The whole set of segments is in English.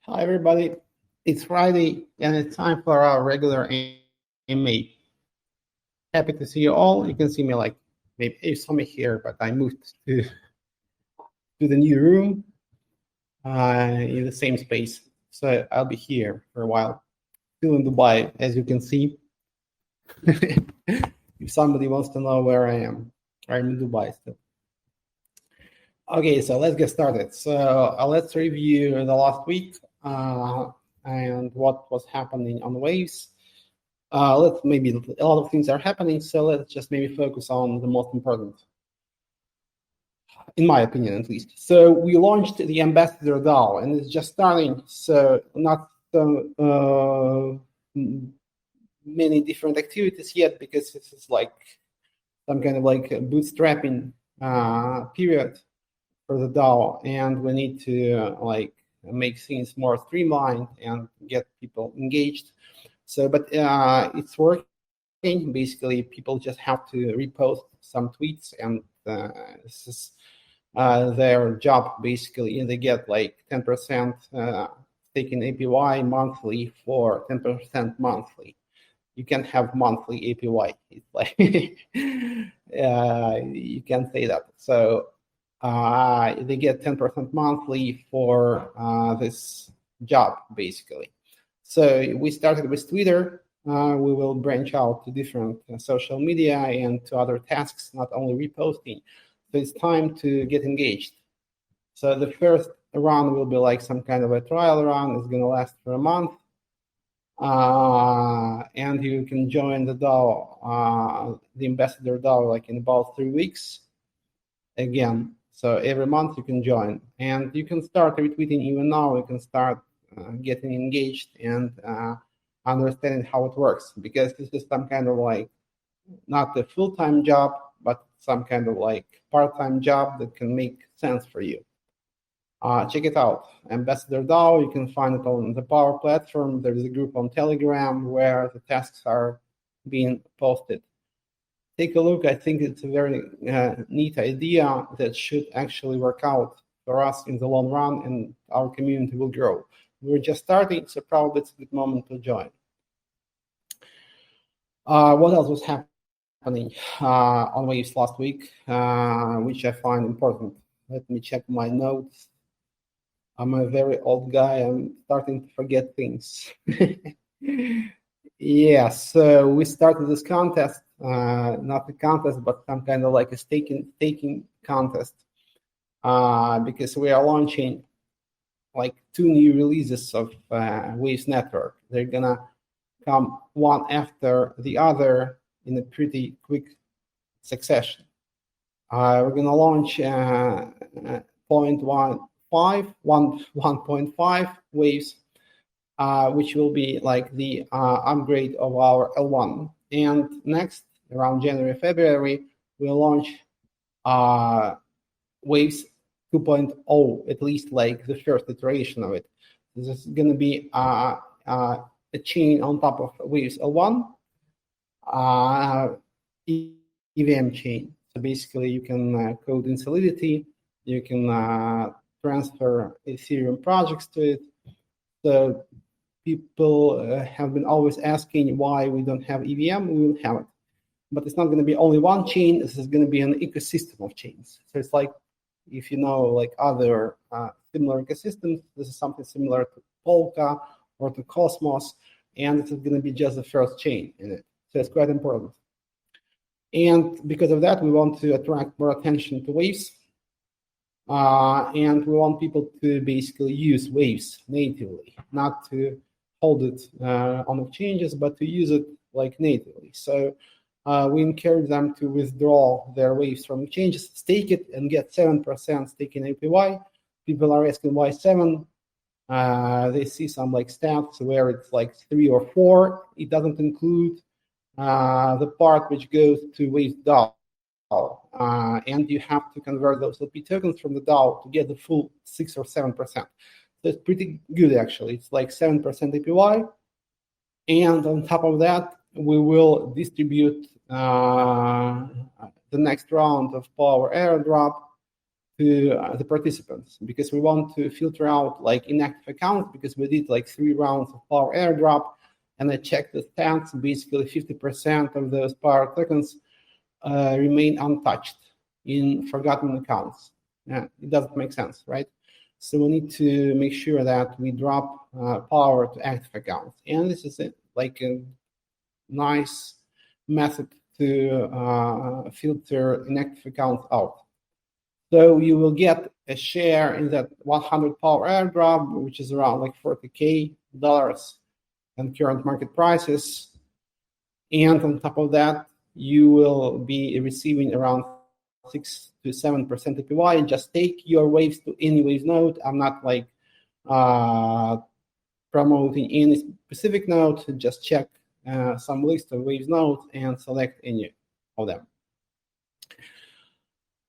Hi, everybody. It's Friday, and it's time for our regular AMA. Happy to see you all. You can see me maybe you saw me here, but I moved to the new room in the same space. So I'll be here for a while. Still in Dubai, as you can see. If somebody wants to know where I am, I'm in Dubai still. Okay, so let's get started. So let's review the last week and what was happening on Waves. Let's maybe a lot of things are happening, so let's just maybe focus on the most important, in my opinion, at least. So we launched the Ambassador DAO, and it's just starting. So not so many different activities yet, because this is like some kind of like a bootstrapping period for the DAO, and we need to make things more streamlined and get people engaged. So, but it's working. Basically, people just have to repost some tweets, and this is their job, basically. And they get like 10% stake in APY monthly for 10% monthly. You can't have monthly APY. It's like you can't say that. So they get 10% monthly for this job, basically. So we started with Twitter. We will branch out to different social media and to other tasks, not only reposting. So it's time to get engaged. So the first run will be like some kind of a trial run. It's going to last for a month. And you can join the DAO, the Ambassador DAO, like in about 3 weeks. Again, so every month you can join. And you can start retweeting even now. You can start getting engaged and understanding how it works, because this is some kind of like not a full-time job, but some kind of like part-time job that can make sense for you. Check it out, Ambassador DAO. You can find it on the Power platform. There is a group on Telegram where the tasks are being posted. Take a look. I think it's a very neat idea that should actually work out for us in the long run, and our community will grow. We're just starting, so probably it's a good moment to join. What else was happening on Waves last week, which I find important? Let me check my notes. I'm a very old guy. I'm starting to forget things. Yeah, so we started this contest, not a contest, but some kind of like a staking contest, because we are launching like 2 new releases of Waves Network. They're gonna come one after the other in a pretty quick succession. We're gonna launch 1.5 Waves, which will be like the upgrade of our L1. And next, around January, February, we'll launch Waves 2.0, at least like the first iteration of it. This is going to be a chain on top of Waves L1, EVM chain. So basically, you can code in Solidity, you can transfer Ethereum projects to it. So people have been always asking why we don't have EVM. We will have it, but it's not going to be only one chain. This is going to be an ecosystem of chains. So it's like, if you know like other similar ecosystems, this is something similar to Polka or to Cosmos, and this is going to be just the first chain in it. So it's quite important. And because of that, we want to attract more attention to Waves. And we want people to basically use Waves natively, not to hold it on exchanges, but to use it like natively. So we encourage them to withdraw their Waves from exchanges, stake it, and get 7% stake in APY. People are asking why 7. They see some like stats where it's like 3 or 4. It doesn't include the part which goes to Waves DAO. And you have to convert those LP tokens from the DAO to get the full 6 or 7%. So it's pretty good, actually. It's like 7% APY. And on top of that, we will distribute the next round of Power airdrop to the participants, because we want to filter out like inactive accounts, because we did like 3 rounds of power airdrop, and I checked the stats. Basically 50% of those power tokens remain untouched in forgotten accounts. It doesn't make sense, right? So we need to make sure that we drop power to active accounts, and this is like a nice method to filter inactive accounts out. So you will get a share in that 100 power airdrop, which is around like $40K and current market prices. And on top of that, you will be receiving around 6 to 7% APY. Just take your waves to any Waves node. I'm not like promoting any specific node. Just check some list of Waves nodes and select any of them.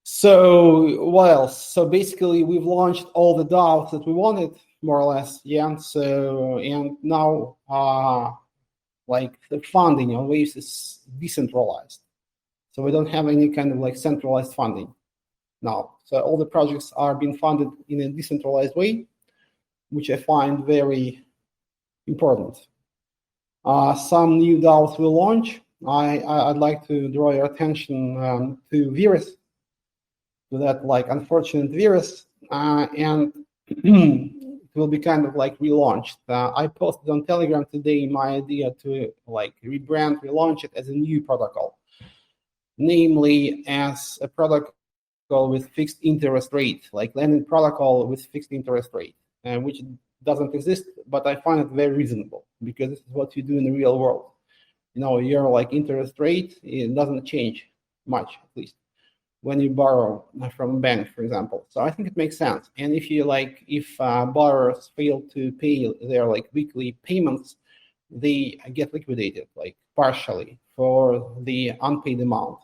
So what else? So basically, we've launched all the DAOs that we wanted, more or less. Yeah. So and now like the funding on Waves is decentralized. So we don't have any kind of like centralized funding now. So all the projects are being funded in a decentralized way, which I find very important. Some new DAOs will launch. I'd like to draw your attention to Virus, to that like unfortunate virus, and it will be kind of like relaunched. I posted on Telegram today my idea to like rebrand, relaunch it as a new protocol, namely as a protocol with fixed interest rate, like lending protocol with fixed interest rate, which doesn't exist, but I find it very reasonable, because this is what you do in the real world. You know, your like interest rate, it doesn't change much, at least when you borrow from a bank, for example. So I think it makes sense. And if you like, if borrowers fail to pay their like weekly payments, they get liquidated like partially for the unpaid amount.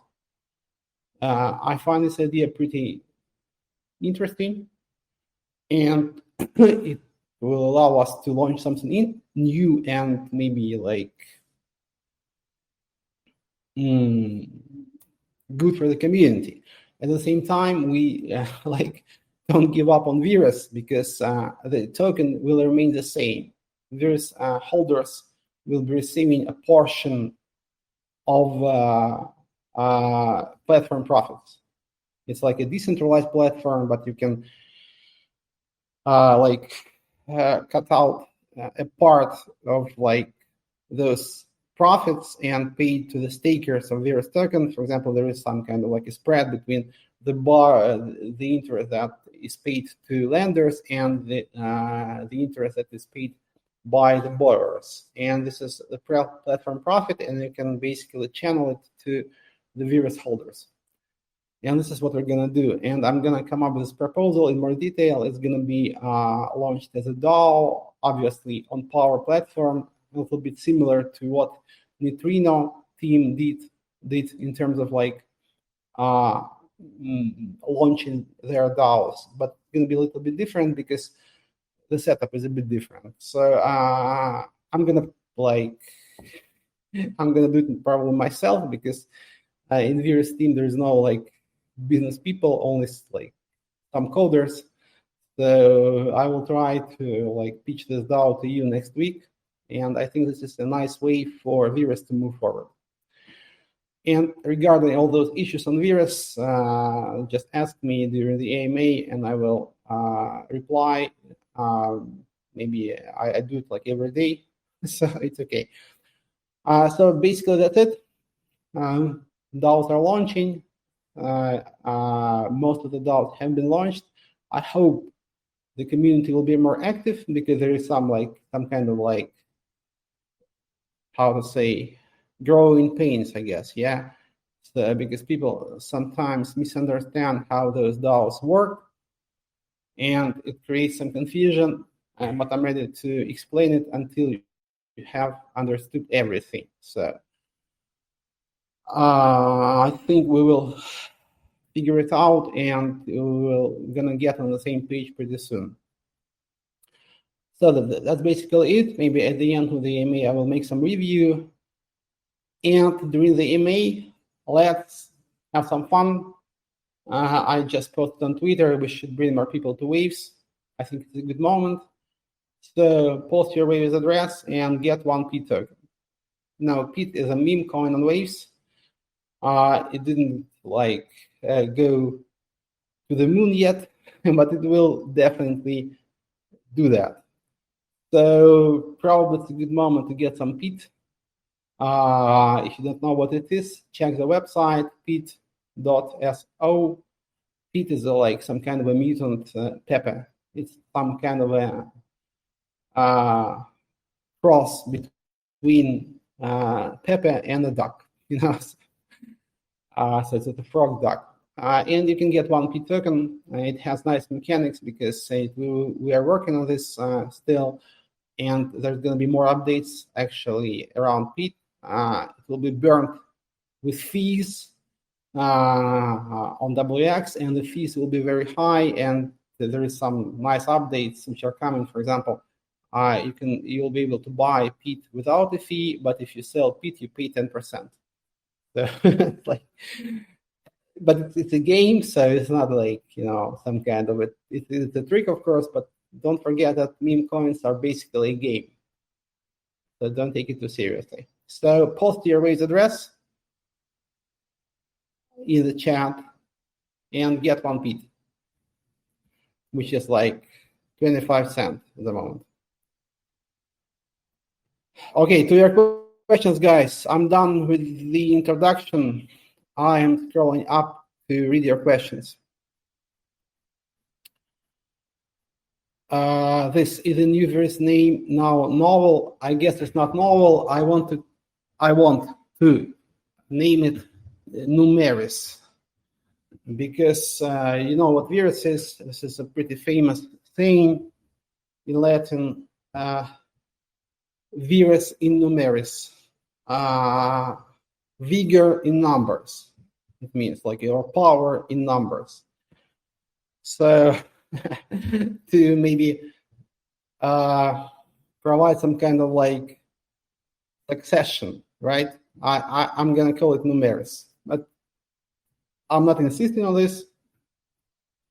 I find this idea pretty interesting, and it will allow us to launch something new and maybe like good for the community. At the same time, we like don't give up on Virus, because the token will remain the same. Virus holders will be receiving a portion of platform profits. It's like a decentralized platform, but you can cut out a part of like those profits and paid to the stakers of Virus token. For example, there is some kind of like a spread between the interest that is paid to lenders and the interest that is paid by the borrowers. And this is the platform profit, and you can basically channel it to the Virus holders. And this is what we're gonna do. And I'm gonna come up with this proposal in more detail. It's gonna be launched as a DAO, obviously on Power platform, a little bit similar to what Neutrino team did in terms of like launching their DAOs, but it's going to be a little bit different because the setup is a bit different. So I'm gonna do it probably myself, because in Virus team there's no like business people, only like some coders. So I will try to like pitch this DAO to you next week. And I think this is a nice way for Virus to move forward. And regarding all those issues on Virus, just ask me during the AMA, and I will reply. Maybe I do it like every day, so it's okay. So basically that's it. DAOs are launching. Most of the DAOs have been launched. I hope the community will be more active, because there is some kind of like, how to say, growing pains, I guess. Yeah. So because people sometimes misunderstand how those DAOs work, and it creates some confusion, but I'm ready to explain it until you have understood everything. So I think we will figure it out, and we're gonna get on the same page pretty soon. So that's basically it. Maybe at the end of the AMA, I will make some review. And during the AMA, let's have some fun. I just posted on Twitter, we should bring more people to Waves. I think it's a good moment. So post your Waves address and get one P token. Now, Pete is a meme coin on Waves. It didn't go to the moon yet, but it will definitely do that. So probably it's a good moment to get some Pete. If you don't know what it is, check the website, pete.so. Pete is like some kind of a mutant Pepe. It's some kind of a cross between Pepe and a duck, you know. So it's a frog duck. And you can get one Pete token. It has nice mechanics because we are working on this still, and there's going to be more updates actually around Pete. It will be burnt with fees on WX, and the fees will be very high, and there is some nice updates which are coming. For example, you'll be able to buy Pete without a fee, but if you sell Pete, you pay 10%. So but it's a game, so it's not like, you know, some kind of it's a trick, of course, but don't forget that meme coins are basically a game. So don't take it too seriously. So post your Waves address in the chat and get one Pete, which is like 25 cents at the moment. Okay, to your questions, guys. I'm done with the introduction. I am scrolling up to read your questions. This is a new verse name now novel. I guess it's not novel. I want to name it Numeris, because you know what virus is. This is a pretty famous thing in Latin. Virus in numeris, vigor in numbers. It means like your power in numbers. So to maybe provide some kind of like succession, right? I'm gonna call it numeris, but I'm not insisting on this.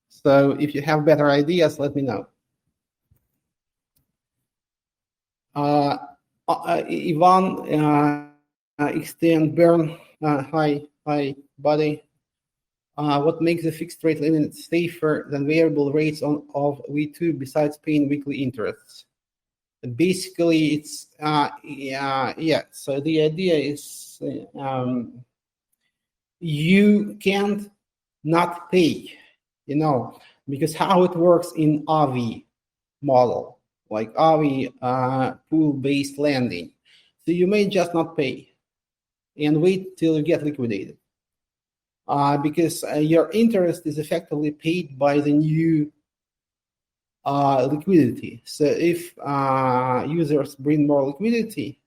So if you have better ideas, let me know. Ivan, extend burn. Hi, buddy. What makes the fixed rate limit safer than variable rates of V2 besides paying weekly interests? Basically, it's yeah. So the idea is you can't not pay, you know, because how it works in AVI model, like AVI pool-based lending. So you may just not pay and wait till you get liquidated. Because your interest is effectively paid by the new liquidity. So if users bring more liquidity,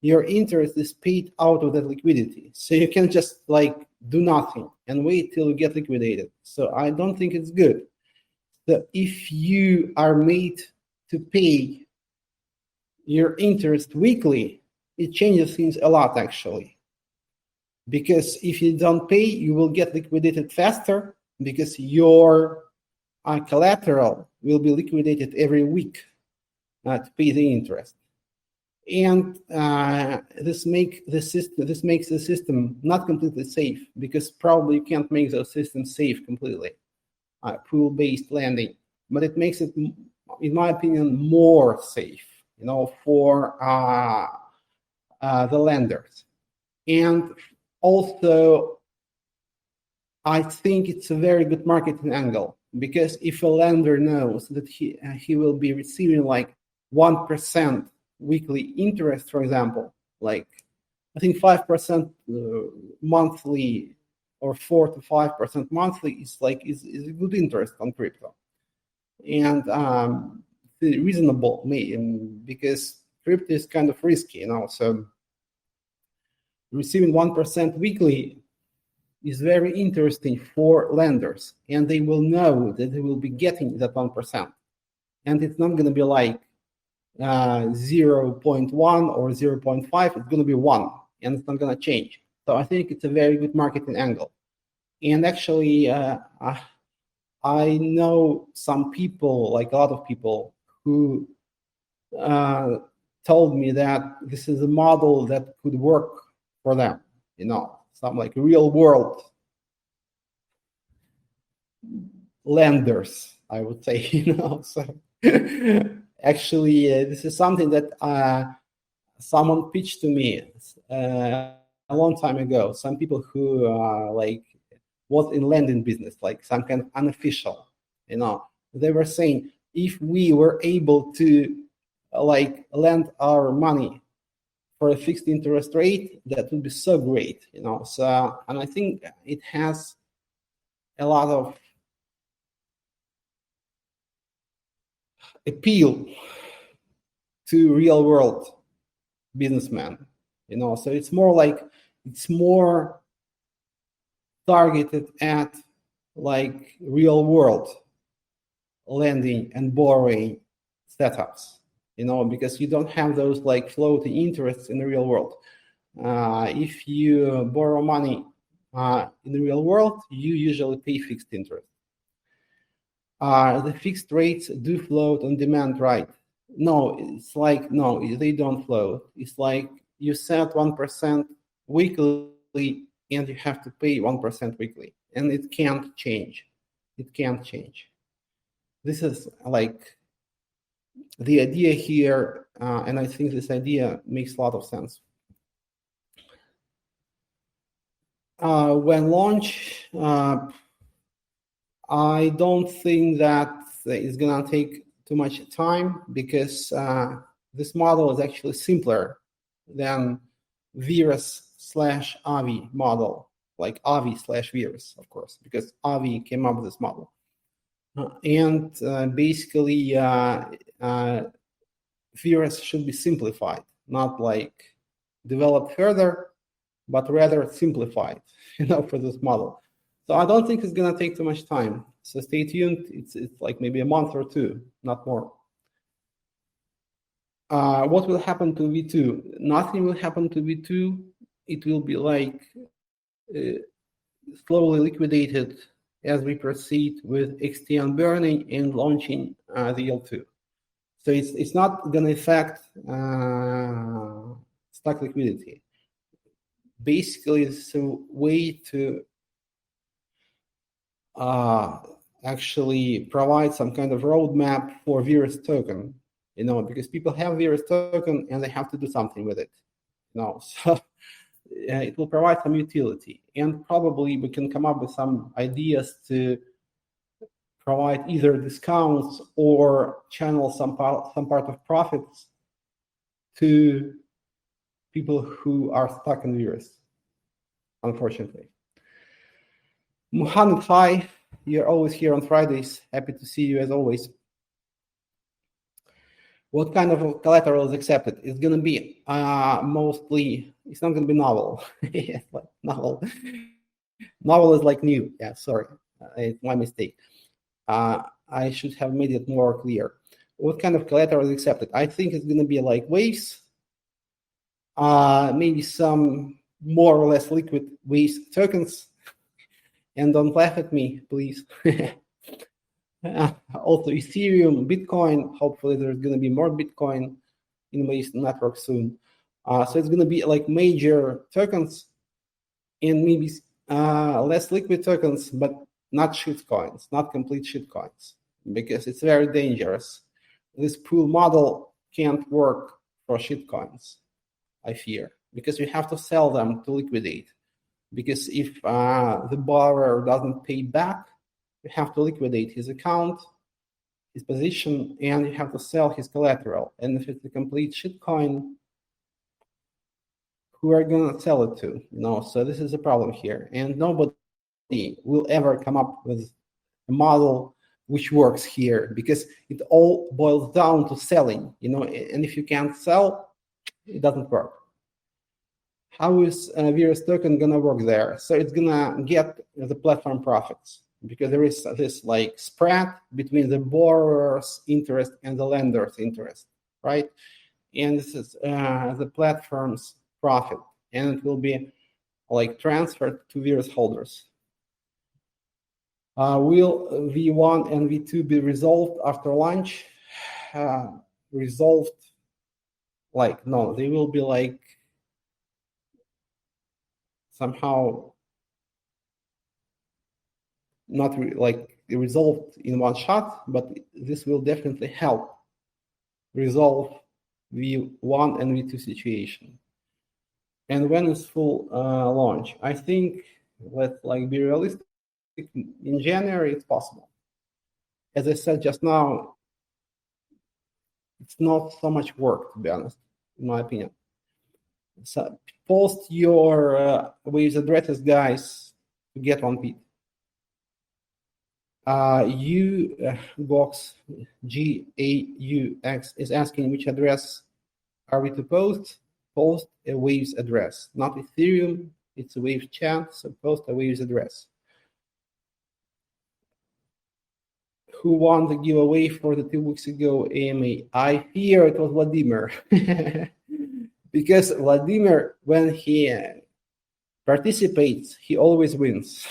your interest is paid out of that liquidity. So you can just like do nothing and wait till you get liquidated. So I don't think it's good. So if you are made to pay your interest weekly, it changes things a lot actually. Because if you don't pay, you will get liquidated faster because your collateral will be liquidated every week to pay the interest. And this makes the system not completely safe, because probably you can't make those systems safe completely, pool-based lending. But it makes it, in my opinion, more safe, you know, for the lenders. And also, I think it's a very good marketing angle, because if a lender knows that he will be receiving like 1% weekly interest, for example, like I think 5% monthly or 4 to 5% monthly is a good interest on crypto, and reasonable, because crypto is kind of risky, you know. So receiving 1% weekly is very interesting for lenders, and they will know that they will be getting that 1%, and it's not going to be like 0.1 or 0.5. It's going to be 1, and it's not going to change. So I think it's a very good marketing angle. And actually, I know some people, like a lot of people, who told me that this is a model that could work for them, some like real world lenders, I would say, So actually, this is something that someone pitched to me a long time ago. Some people who like was in lending business, like some kind of unofficial, they were saying if we were able to like lend our money for a fixed interest rate, that would be so great, So, and I think it has a lot of appeal to real world businessmen, So it's more targeted at like real world lending and borrowing setups, because you don't have those like floating interests in the real world. If you borrow money in the real world, you usually pay fixed interest. The fixed rates do float on demand, right? No, they don't float. It's like you set 1% weekly and you have to pay 1% weekly, and it can't change. This is like the idea here, and I think this idea makes a lot of sense. When launch, I don't think that it's gonna take too much time, because this model is actually simpler than Virus/Avi model, like Avi/Virus, of course, because Avi came up with this model. And basically, Virus should be simplified, not like developed further, but rather simplified, for this model. So I don't think it's gonna take too much time. So stay tuned. It's like maybe a month or two, not more. What will happen to V2? Nothing will happen to V2. It will be like slowly liquidated as we proceed with XTN burning and launching the L2. So it's not going to affect stock liquidity. Basically, it's a way to actually provide some kind of roadmap for Virus token, because people have Virus token and they have to do something with it, So it will provide some utility, and probably we can come up with some ideas to provide either discounts or channel some part of profits to people who are stuck in Virus, unfortunately. Muhammad, hi. You're always here on Fridays. Happy to see you as always. What kind of collateral is accepted? It's going to be mostly, it's not going to be novel. It's like novel. Novel is like new. Yeah, sorry. It's my mistake. I should have made it more clear. What kind of collateral is accepted? I think it's going to be like waves, maybe some more or less liquid waves tokens. And don't laugh at me, please. Also, Ethereum, Bitcoin. Hopefully, there's going to be more Bitcoin in Waves network soon. So it's going to be like major tokens and maybe less liquid tokens, but not shitcoins, not complete shitcoins, because it's very dangerous. This pool model can't work for shitcoins, I fear, because you have to sell them to liquidate. Because if the borrower doesn't pay back, you have to liquidate his account, his position, and you have to sell his collateral. And if it's a complete shitcoin, who are going to sell it to? So this is a problem here. And nobody will ever come up with a model which works here, because it all boils down to selling, and if you can't sell, it doesn't work. How is Virus token gonna work there? So it's gonna get the platform profits, because there is this like spread between the borrower's interest and the lender's interest, right? And this is the platform's profit, and it will be like transferred to Virus holders. Will V1 and V2 be resolved after lunch? Resolved, like, no, they will be like somehow not like resolved in one shot, but this will definitely help resolve V1 and V2 situation. And when is full launch? I think, let's like be realistic, in January it's possible. As I said just now, it's not so much work, to be honest, in my opinion. So post your Waves addresses, guys, to get one feed. Box GAUX is asking which address are we to post? Post a Waves address, not Ethereum. It's a Waves chat, so post a Waves address. Who won the giveaway for the 2 weeks ago AMA? I fear it was Vladimir. Because Vladimir, when he participates, he always wins.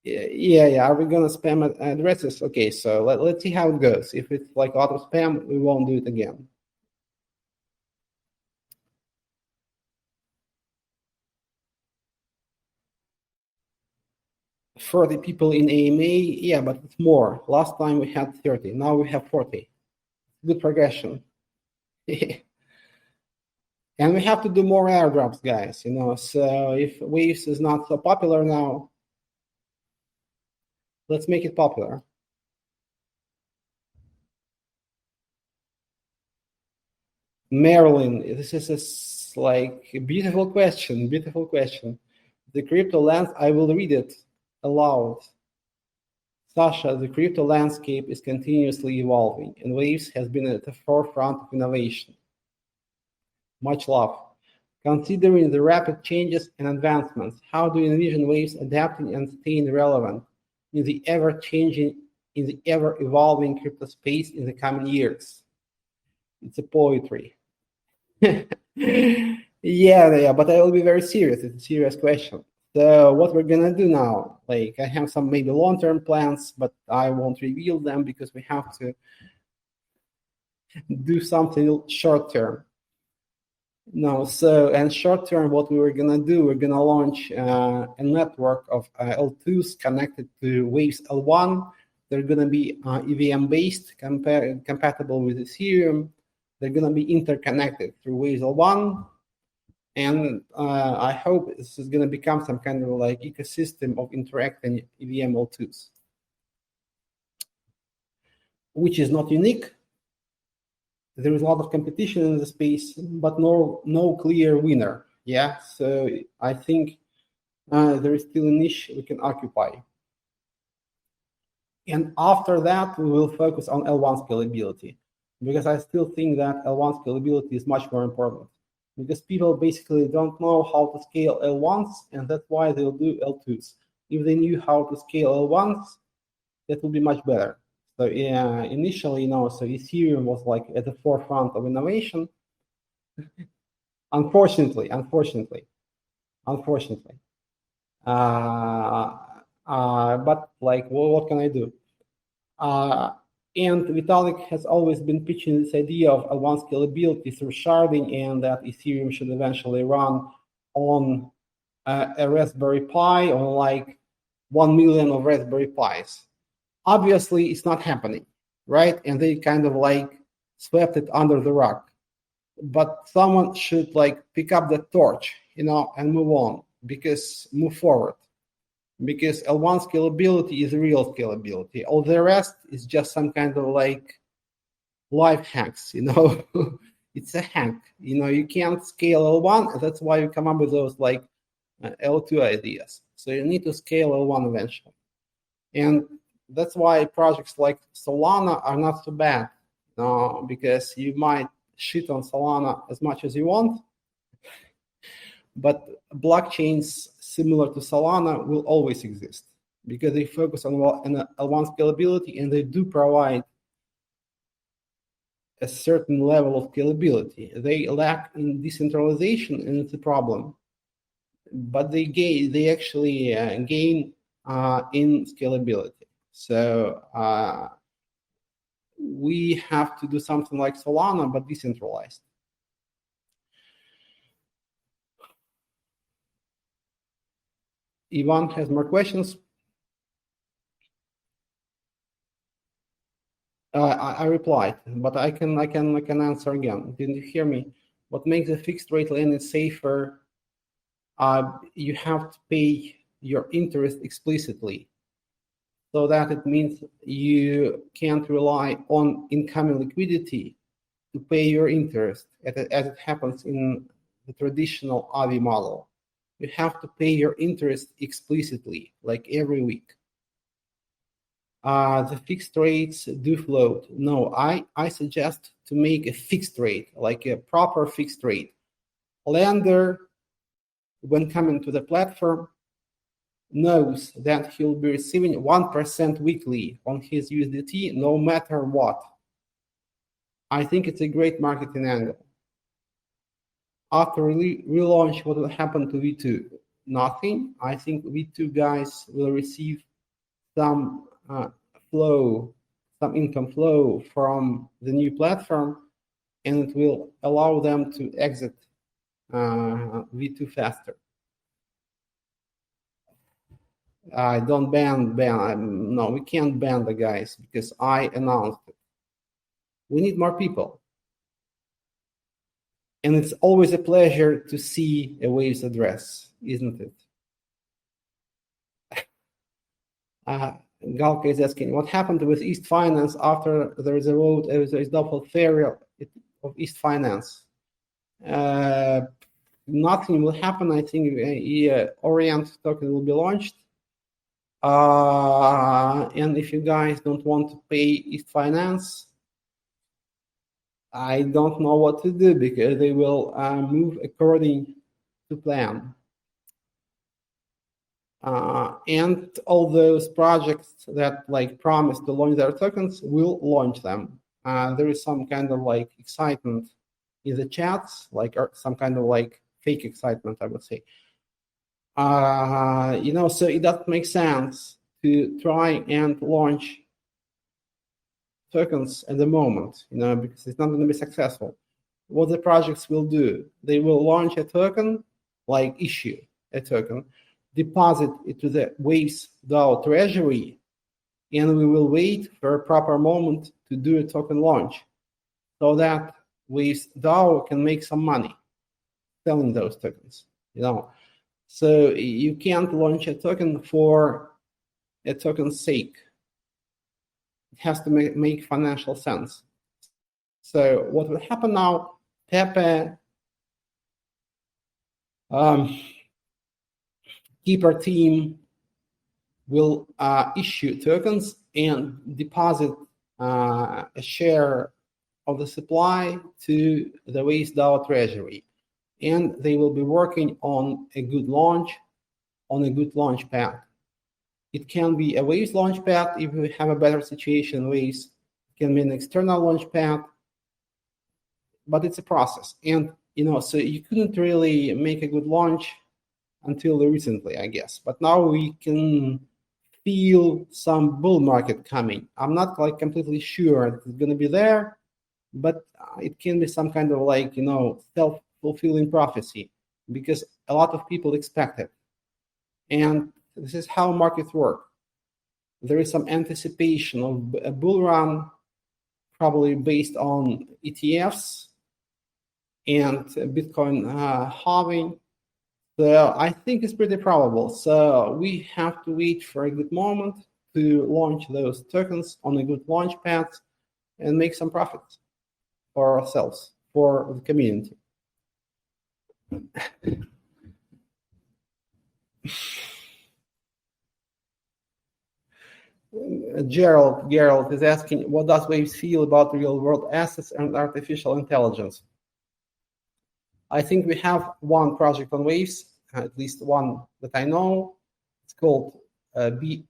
Yeah. Are we gonna spam addresses? Okay, so let's see how it goes. If it's like auto spam, we won't do it again. For the people in AMA, yeah, but it's more. Last time we had 30, now we have 40. Good progression. And we have to do more airdrops, guys, you know. So if Waves is not so popular now, let's make it popular. Marilyn, this is like a beautiful question. The crypto lands, I will read it aloud. Sasha, the crypto landscape is continuously evolving, and Waves has been at the forefront of innovation. Much love. Considering the rapid changes and advancements, how do you envision Waves adapting and staying relevant in the ever-evolving crypto space in the coming years? It's a poetry. Yeah, but I will be very serious. It's a serious question. So what we're gonna do now, like I have some maybe long-term plans, but I won't reveal them because we have to do something short-term. No, so and short-term, what we were gonna do, we're gonna launch a network of L2s connected to Waves L1. They're gonna be EVM-based, compatible with Ethereum. They're gonna be interconnected through Waves L1. And I hope this is going to become some kind of like ecosystem of interacting EVM L2s, which is not unique. There is a lot of competition in the space, but no clear winner. Yeah, so I think there is still a niche we can occupy. And after that, we will focus on L1 scalability, because I still think that L1 scalability is much more important. Because people basically don't know how to scale L1s, and that's why they'll do L2s. If they knew how to scale L1s, that would be much better. So yeah, initially, so Ethereum was like at the forefront of innovation. Unfortunately. But like, what can I do? And Vitalik has always been pitching this idea of L1 scalability through sharding, and that Ethereum should eventually run on a Raspberry Pi, on like 1 million of Raspberry Pis. Obviously, it's not happening, right? And they kind of like swept it under the rug. But someone should like pick up the torch, and move forward. Because L1 scalability is real scalability. All the rest is just some kind of like life hacks, It's a hack. You can't scale L1. That's why you come up with those like L2 ideas. So you need to scale L1 eventually. And that's why projects like Solana are not so bad, because you might shit on Solana as much as you want, but blockchains similar to Solana will always exist because they focus on L1 scalability, and they do provide a certain level of scalability. They lack in decentralization, and it's a problem. but they actually gain in scalability. So we have to do something like Solana, but decentralized. Ivan has more questions. I replied, but I can answer again. Didn't you hear me? What makes a fixed rate lending safer? You have to pay your interest explicitly, so that it means you can't rely on incoming liquidity to pay your interest, as it happens in the traditional AVI model. You have to pay your interest explicitly, like every week. The fixed rates do float. No, I suggest to make a fixed rate, like a proper fixed rate. Lender, when coming to the platform, knows that he'll be receiving 1% weekly on his USDT, no matter what. I think it's a great marketing angle. After relaunch, what will happen to V2? Nothing. I think V2 guys will receive some some income flow from the new platform, and it will allow them to exit V2 faster. I don't ban. No, we can't ban the guys because I announced it. We need more people. And it's always a pleasure to see a Waves address, isn't it? Galka is asking, what happened with East Finance after there is a vote, there is double failure of East Finance? Nothing will happen. I think Orient token will be launched. And if you guys don't want to pay East Finance, I don't know what to do, because they will move according to plan. And all those projects that promise to launch their tokens will launch them. There is some kind of excitement in the chats, or some kind of fake excitement, I would say. So it doesn't make sense to try and launch tokens at the moment, because it's not going to be successful. What the projects will do, they will launch a token, issue a token, deposit it to the Waves DAO treasury, and we will wait for a proper moment to do a token launch, so that Waves DAO can make some money selling those tokens. So you can't launch a token for a token's sake. It has to make financial sense. So what will happen now? Pepe, Keeper team will issue tokens and deposit a share of the supply to the Waves DAO treasury, and they will be working on a good launch pad. It can be a Waves launch pad if we have a better situation. Waves can be an external launch pad, but it's a process. And so you couldn't really make a good launch until recently, I guess. But now we can feel some bull market coming. I'm not completely sure it's going to be there, but it can be some kind of self-fulfilling prophecy, because a lot of people expect it. And this is how markets work. There is some anticipation of a bull run, probably based on ETFs and Bitcoin halving. So I think it's pretty probable. So we have to wait for a good moment to launch those tokens on a good launch pad and make some profits for ourselves, for the community. Gerald is asking, what does Waves feel about real-world assets and artificial intelligence? I think we have one project on Waves, at least one that I know. It's called BAI.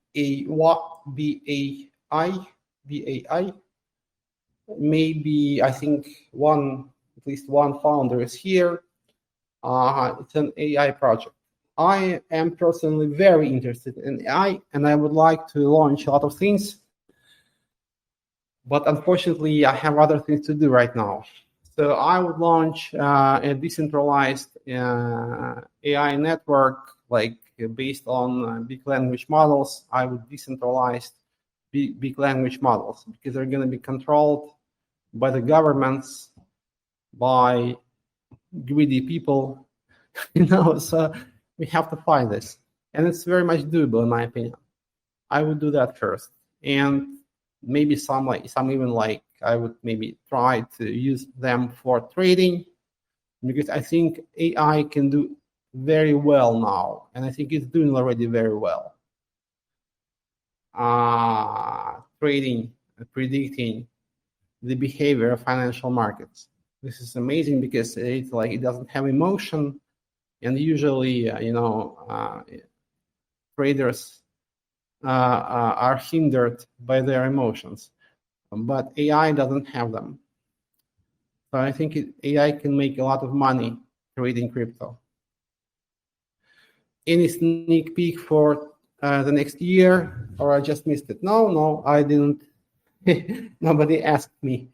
Maybe I think at least one founder is here. It's an AI project. I am personally very interested in AI, and I would like to launch a lot of things, but unfortunately, I have other things to do right now. So I would launch a decentralized AI network, like based on big language models. I would decentralize big language models because they're going to be controlled by the governments, by greedy people, so we have to find this. And it's very much doable, in my opinion. I would do that first. And maybe some even I would maybe try to use them for trading, because I think AI can do very well now, and I think it's doing already very well. Trading, predicting the behavior of financial markets. This is amazing because it doesn't have emotion, and usually traders are hindered by their emotions, but AI doesn't have them. So I think AI can make a lot of money trading crypto. Any sneak peek for the next year, or I just missed it? No, I didn't. Nobody asked me.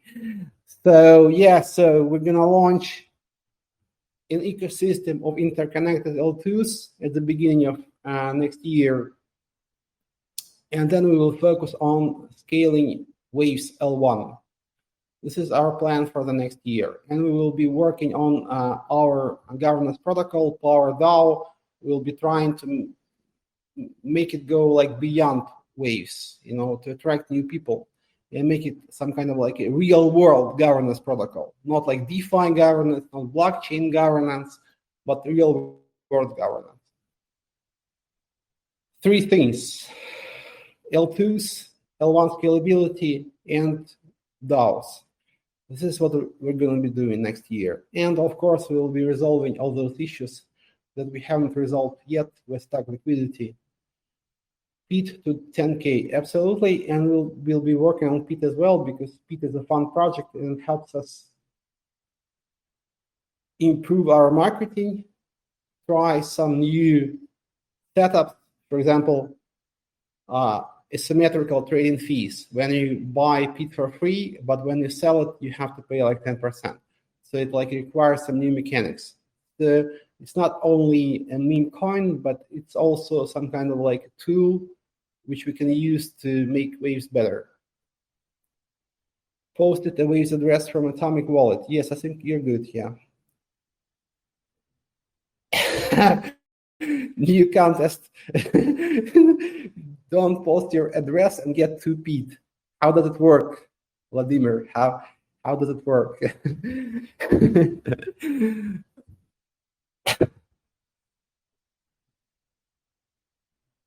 So yeah, so we're gonna launch an ecosystem of interconnected L2s at the beginning of next year. And then we will focus on scaling Waves L1. This is our plan for the next year. And we will be working on our governance protocol, Power DAO. We'll be trying to make it go beyond Waves, to attract new people and make it some kind of a real world governance protocol, not like DeFi governance, not blockchain governance, but real world governance. 3 things: L2s, L1 scalability, and DAOs. This is what we're going to be doing next year. And of course, we will be resolving all those issues that we haven't resolved yet with stack liquidity. PEAT to 10K, absolutely. And we'll be working on PEAT as well, because PEAT is a fun project and helps us improve our marketing, try some new setups. For example, asymmetrical trading fees. When you buy PEAT for free, but when you sell it, you have to pay 10%. So it requires some new mechanics. It's not only a meme coin, but it's also some kind of a tool which we can use to make Waves better. Posted a Waves address from Atomic Wallet. Yes, I think you're good, yeah. New contest. Don't post your address and get 2 PEAT. How does it work, Vladimir? How does it work?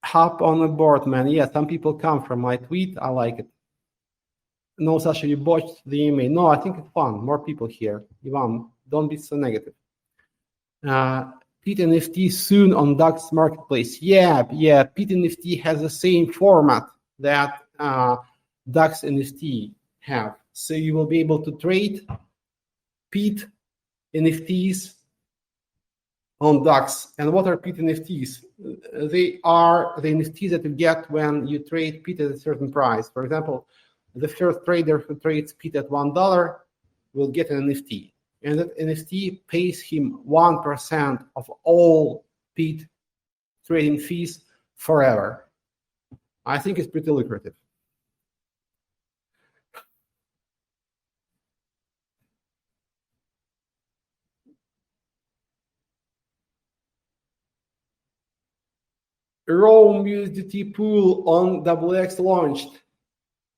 Hop on the board, man. Yeah, some people come from my tweet. I like it. No, Sasha, you botched the email. No, I think it's fun. More people here. Ivan, don't be so negative. PEAT NFT soon on DAX marketplace. Yeah. PEAT NFT has the same format that DAX NFT have. So you will be able to trade PEAT NFTs on DAX. And what are PEAT NFTs? They are the NFTs that you get when you trade PEAT at a certain price. For example, the first trader who trades PEAT at $1 will get an NFT. And that NFT pays him 1% of all PEAT trading fees forever. I think it's pretty lucrative. Rome USDT pool on XX launched.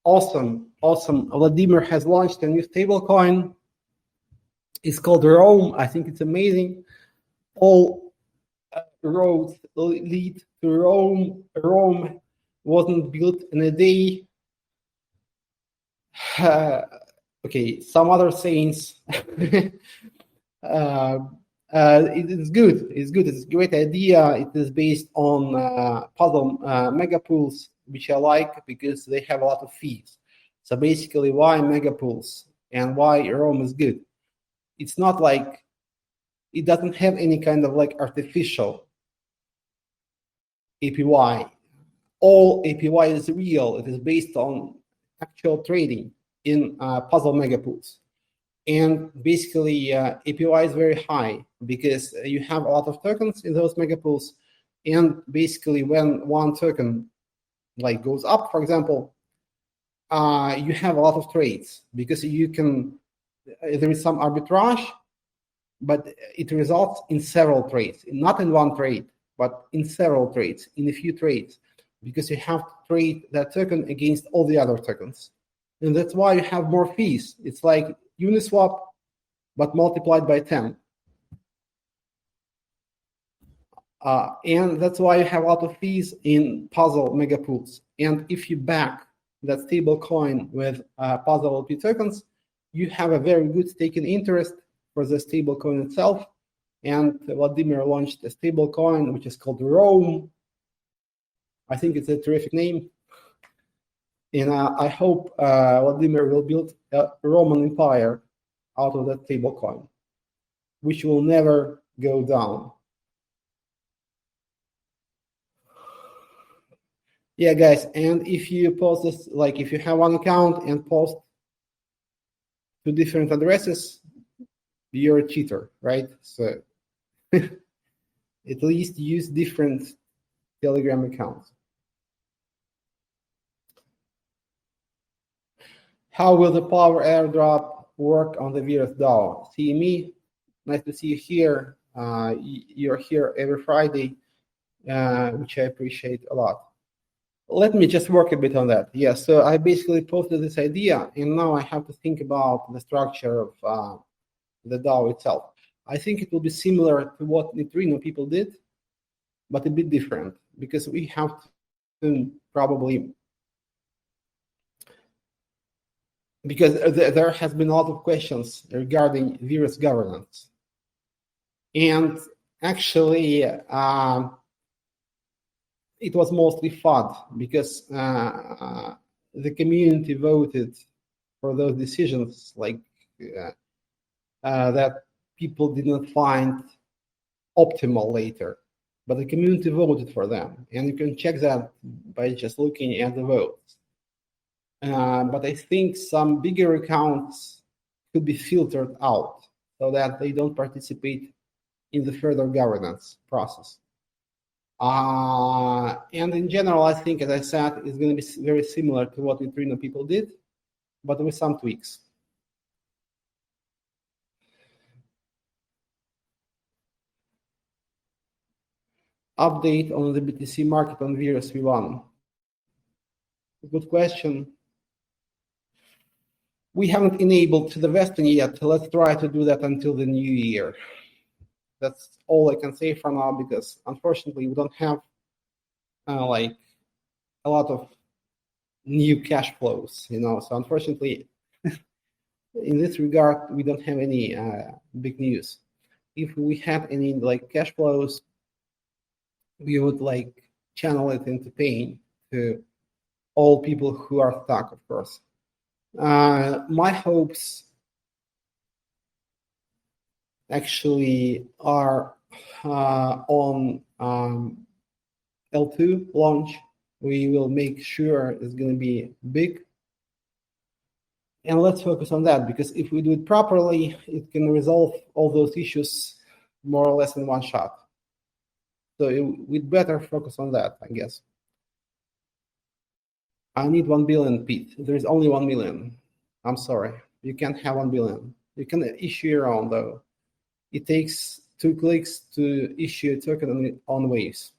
Awesome. Vladimir has launched a new stablecoin. It's called Rome. I think it's amazing. All roads lead to Rome. Rome wasn't built in a day. Okay, some other sayings. It's good. It's a great idea. It is based on puzzle mega pools, which I like because they have a lot of fees. So basically, why mega pools and why Rome is good? It's not it doesn't have any kind of artificial APY. All APY is real. It is based on actual trading in puzzle megapools. And basically, APY is very high because you have a lot of tokens in those megapools. And basically, when one token like goes up, for example, you have a lot of trades because you can, there is some arbitrage, but it results in several trades, not in one trade, but in several trades, in a few trades, because you have to trade that token against all the other tokens. And that's why you have more fees. It's like Uniswap, but multiplied by 10. And that's why you have a lot of fees in puzzle megapools. And if you back that stable coin with puzzle LP tokens, you have a very good staking interest for the stable coin itself. And Vladimir launched a stable coin, which is called Rome. I think it's a terrific name. And I hope Vladimir will build a Roman empire out of that stable coin, which will never go down. Yeah, guys, and if you post this, like if you have one account and post to different addresses, you're a cheater, right? So at least use different Telegram accounts. How will the power airdrop work on the Virus DAO? CME, nice to see you here. You're here every Friday, which I appreciate a lot. Let me just work a bit on that. Yeah, so I basically posted this idea, and now I have to think about the structure of the DAO itself. I think it will be similar to what Neutrino people did, but a bit different, because we have to probably, because there has been a lot of questions regarding virus governance. And actually, it was mostly FUD because the community voted for those decisions, like that people did not find optimal later, but the community voted for them, and you can check that by just looking at the votes. But I think some bigger accounts could be filtered out so that they don't participate in the further governance process. And in general, I think, as I said, it's going to be very similar to what Neutrino people did, but with some tweaks. Update on the BTC market on Virus V1. Good question. We haven't enabled the vesting yet. Let's try to do that until the new year. That's all I can say for now, because unfortunately we don't have like a lot of new cash flows, you know. So unfortunately, in this regard, we don't have any big news. If we had any like cash flows, we would like channel it into paying to all people who are stuck, of course. My hopes actually are on L2 launch. We will make sure it's going to be big. And let's focus on that, because if we do it properly, it can resolve all those issues more or less in one shot. So we'd better focus on that, I guess. I need 1 billion, Pete. There's only 1 million. I'm sorry. You can't have 1 billion. You can issue your own, though. It takes 2 clicks to issue a token on Waves.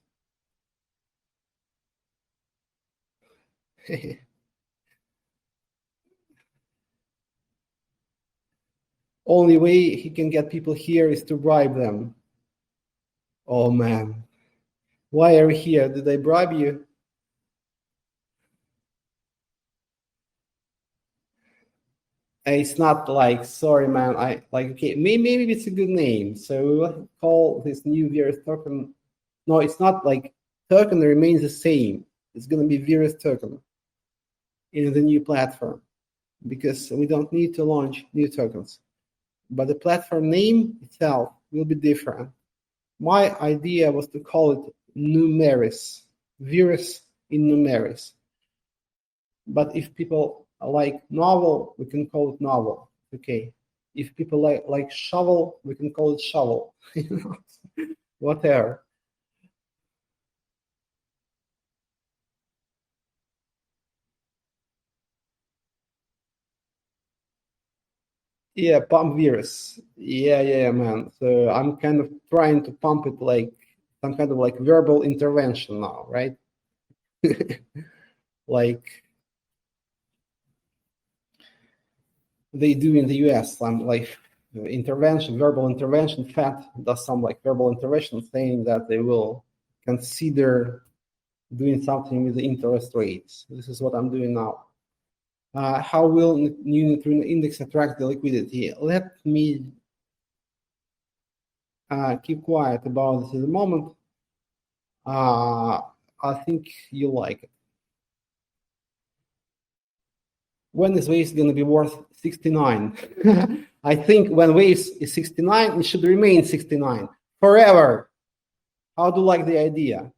Only way he can get people here is to bribe them. Oh, man. Why are you here? Did I bribe you? It's not like, sorry, man. I like, okay, maybe it's a good name. So we'll call this new Virus token. No, it's not like token remains the same. It's going to be Virus token in the new platform, because we don't need to launch new tokens. But the platform name itself will be different. My idea was to call it Numeris, virus in numeris. But if people like novel, we can call it novel. Okay. If people like shovel, we can call it shovel. Whatever. Yeah, pump virus. Yeah, man. So I'm kind of trying to pump it like some kind of like verbal intervention now, right? Like they do in the US, some like intervention, verbal intervention. Fed does some like verbal intervention saying that they will consider doing something with the interest rates. This is what I'm doing now. How will new neutrino index attract the liquidity? Let me keep quiet about this at the moment. I think you like it. When is Waves going to be worth 69? I think when Waves is 69, it should remain 69 forever. How do you like the idea?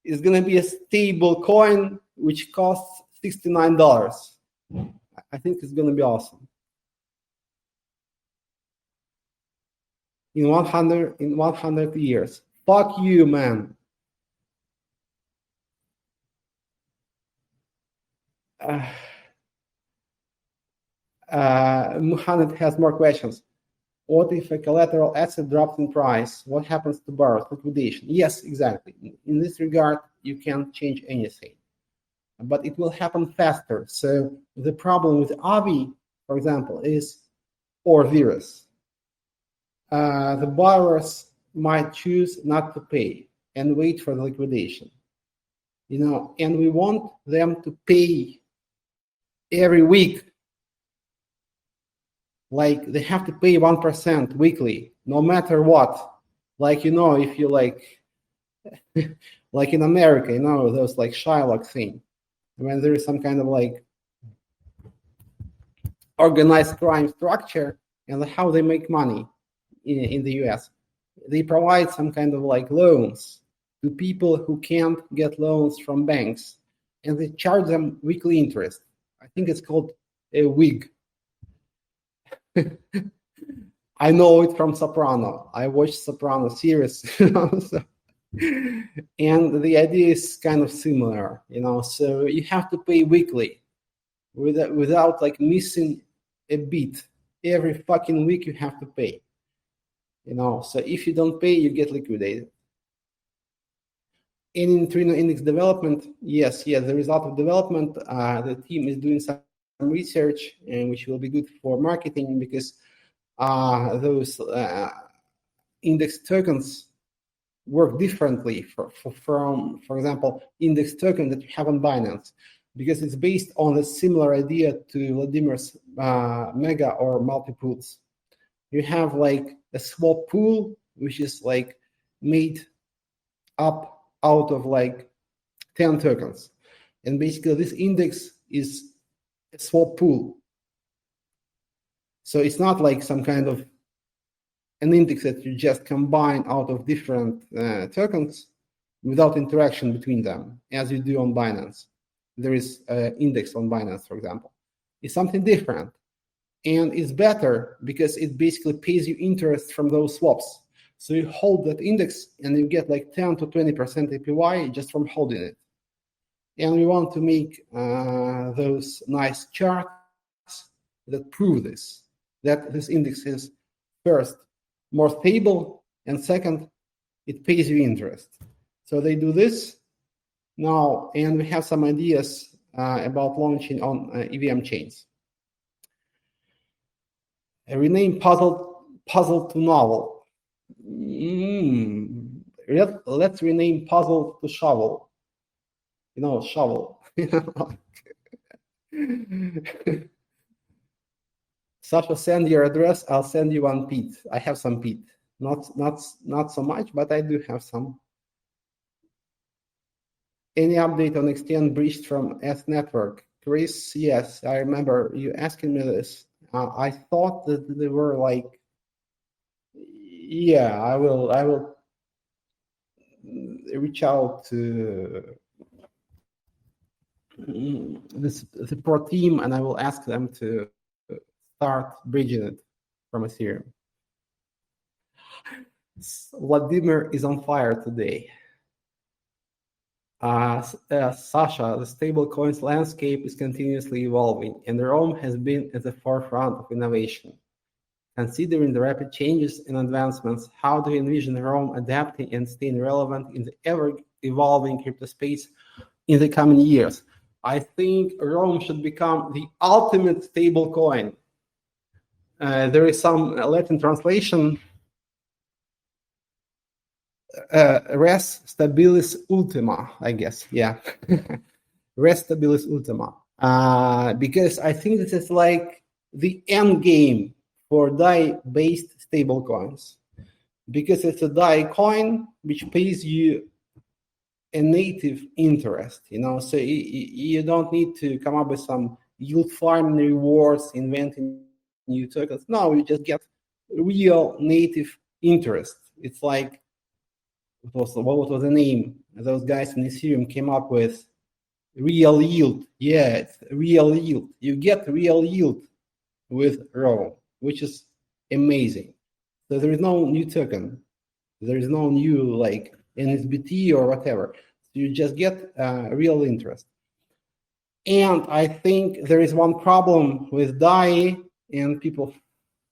It's going to be a stable coin which costs $69. I think it's going to be awesome. In 100 years. Fuck you, man. Muhammad has more questions. What if a collateral asset drops in price? What happens to borrowers? Liquidation. Yes, exactly. In this regard, you can't change anything, but it will happen faster. So the problem with AVI, for example, is or virus. The borrowers might choose not to pay and wait for the liquidation. And we want them to pay every week. Like they have to pay 1% weekly, no matter what. Like, if you like in America, those like Shylock thing, when there is some kind of like organized crime structure and how they make money in the US. They provide some kind of like loans to people who can't get loans from banks, and they charge them weekly interest. I think it's called a WIG. I know it from Soprano. I watched Soprano series, so, and the idea is kind of similar, So you have to pay weekly, without like missing a beat. Every fucking week you have to pay, So if you don't pay, you get liquidated. In neutrino index development, yes, there is a lot of development. The team is doing some research, and which will be good for marketing because those index tokens work differently from, for example, index token that you have on Binance, because it's based on a similar idea to Vladimir's mega or multi-pools. You have like a swap pool, which is like made up out of like 10 tokens. And basically this index is a swap pool. So it's not like some kind of an index that you just combine out of different tokens without interaction between them, as you do on Binance. There is an index on Binance, for example. It's something different. And it's better because it basically pays you interest from those swaps. So you hold that index and you get like 10 to 20% APY just from holding it. And we want to make those nice charts that prove this, that this index is first, more stable, and second, it pays you interest. So they do this now, and we have some ideas about launching on EVM chains. A rename puzzle to novel. Let's rename puzzle to shovel. Shovel. Sasha, send your address. I'll send you one Pete. I have some Pete. Not so much, but I do have some. Any update on extend breached from S network? Chris, yes, I remember you asking me this. I thought that they were like, yeah, I will reach out to the support team, and I will ask them to start bridging it from Ethereum. Vladimir is on fire today. Sasha, the stablecoins landscape is continuously evolving, and Rome has been at the forefront of innovation. Considering the rapid changes and advancements, how do you envision Rome adapting and staying relevant in the ever-evolving crypto space in the coming years? I think Rome should become the ultimate stablecoin. There is some Latin translation, res stabilis ultima, I guess. Yeah, res stabilis ultima. Because I think this is like the end game for DAI-based stablecoins, because it's a DAI coin which pays you a native interest, so you don't need to come up with some yield farming rewards, inventing new tokens. No, you just get real native interest. It's like, what was the name those guys in Ethereum came up with? Real yield. Yeah, it's real yield. You get real yield with Rome, which is amazing. So there is no new token. There is no new like NSBT or whatever. So you just get real interest. And I think there is one problem with DAI, and people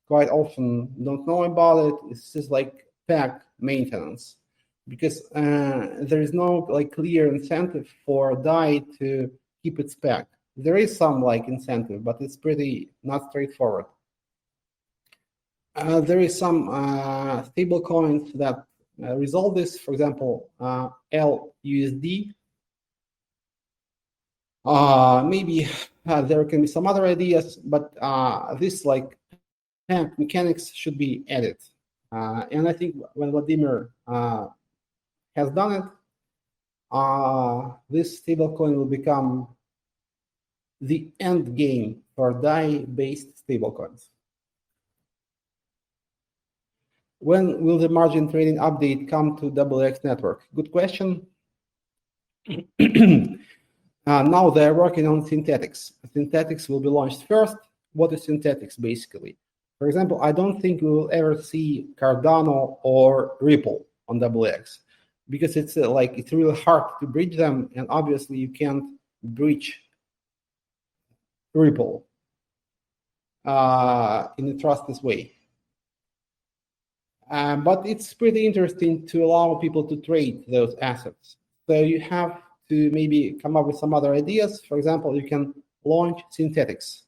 quite often don't know about it. It's just like peg maintenance, because there is no like clear incentive for DAI to keep its peg. There is some like incentive, but it's pretty not straightforward. There is some stable coins that resolve this. For example, LUSD. Maybe there can be some other ideas, but this like mechanics should be added. And I think when Vladimir has done it, this stablecoin will become the end game for DAI-based stablecoins. When will the margin trading update come to WX network? Good question. Now they're working on synthetics. Synthetics will be launched first. What is synthetics basically? For example, I don't think we will ever see Cardano or Ripple on WX, because it's it's really hard to bridge them, and obviously you can't bridge Ripple in a trustless way. But it's pretty interesting to allow people to trade those assets. So you have to maybe come up with some other ideas. For example, you can launch synthetics.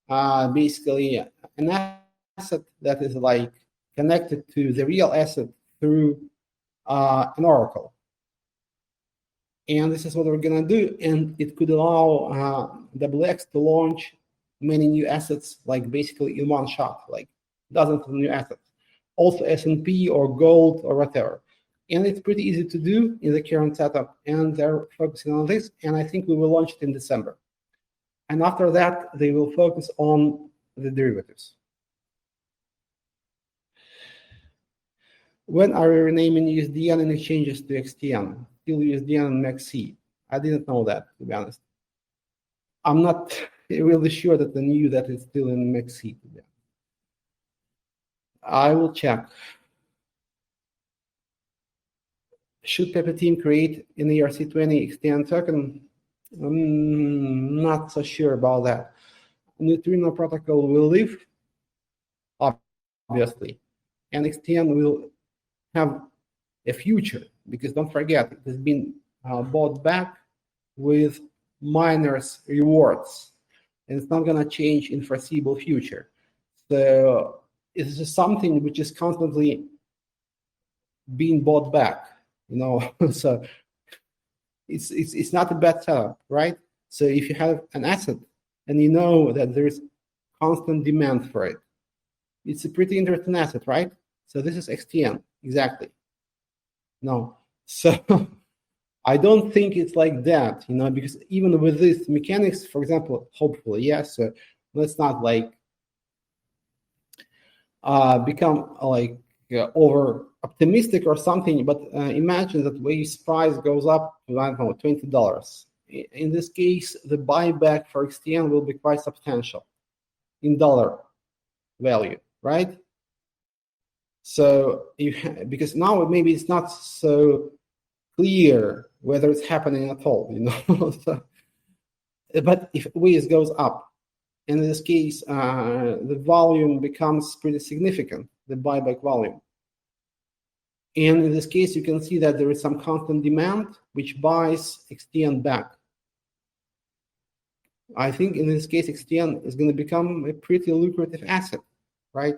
Basically, an asset that is like connected to the real asset through an oracle. And this is what we're gonna do. And it could allow WX to launch many new assets, like basically in one shot, like dozens of new assets. Also S&P or gold or whatever. And it's pretty easy to do in the current setup, and they're focusing on this, and I think we will launch it in December. And after that, they will focus on the derivatives. When are we renaming USDN and exchanges to XTN? Still USDN and MEXC. I didn't know that, to be honest. I'm not really sure that I knew that it's still in MEXC. I will check. Should Pepe team create an ERC20 XTN token? I'm not so sure about that. Neutrino protocol will live, obviously, and XTN will have a future, because don't forget, it has been bought back with miners' rewards, and it's not going to change in foreseeable future. So it's just something which is constantly being bought back, so it's not a bad setup, right? So if you have an asset and you know that there is constant demand for it, it's a pretty interesting asset, right? So this is XTN, exactly. No, so I don't think it's like that, because even with this mechanics, for example, hopefully, yes, let's not like become like over optimistic or something, but imagine that Wave's price goes up to, I don't know, $20. In this case, the buyback for XTN will be quite substantial in dollar value, right? So because now maybe it's not so clear whether it's happening at all, so, but if Wave goes up, in this case, the volume becomes pretty significant, the buyback volume. And in this case, you can see that there is some constant demand which buys XTN back. I think in this case, XTN is going to become a pretty lucrative asset, right?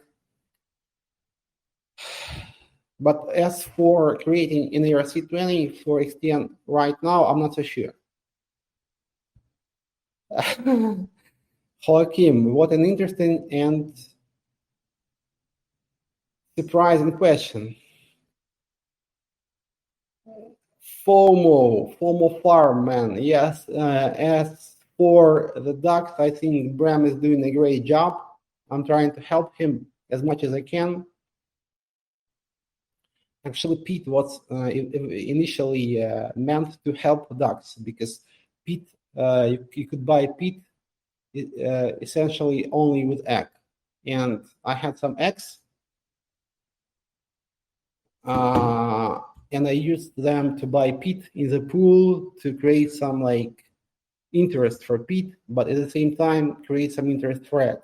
But as for creating an ERC20 for XTN right now, I'm not so sure. Joaquim, what an interesting and surprising question. FOMO farm, man. Yes, as for the ducks, I think Bram is doing a great job. I'm trying to help him as much as I can. Actually, Pete was initially meant to help ducks because Pete, you could buy Pete essentially only with egg. And I had some eggs, and I used them to buy Pete in the pool to create some like interest for Pete, but at the same time create some interest for egg.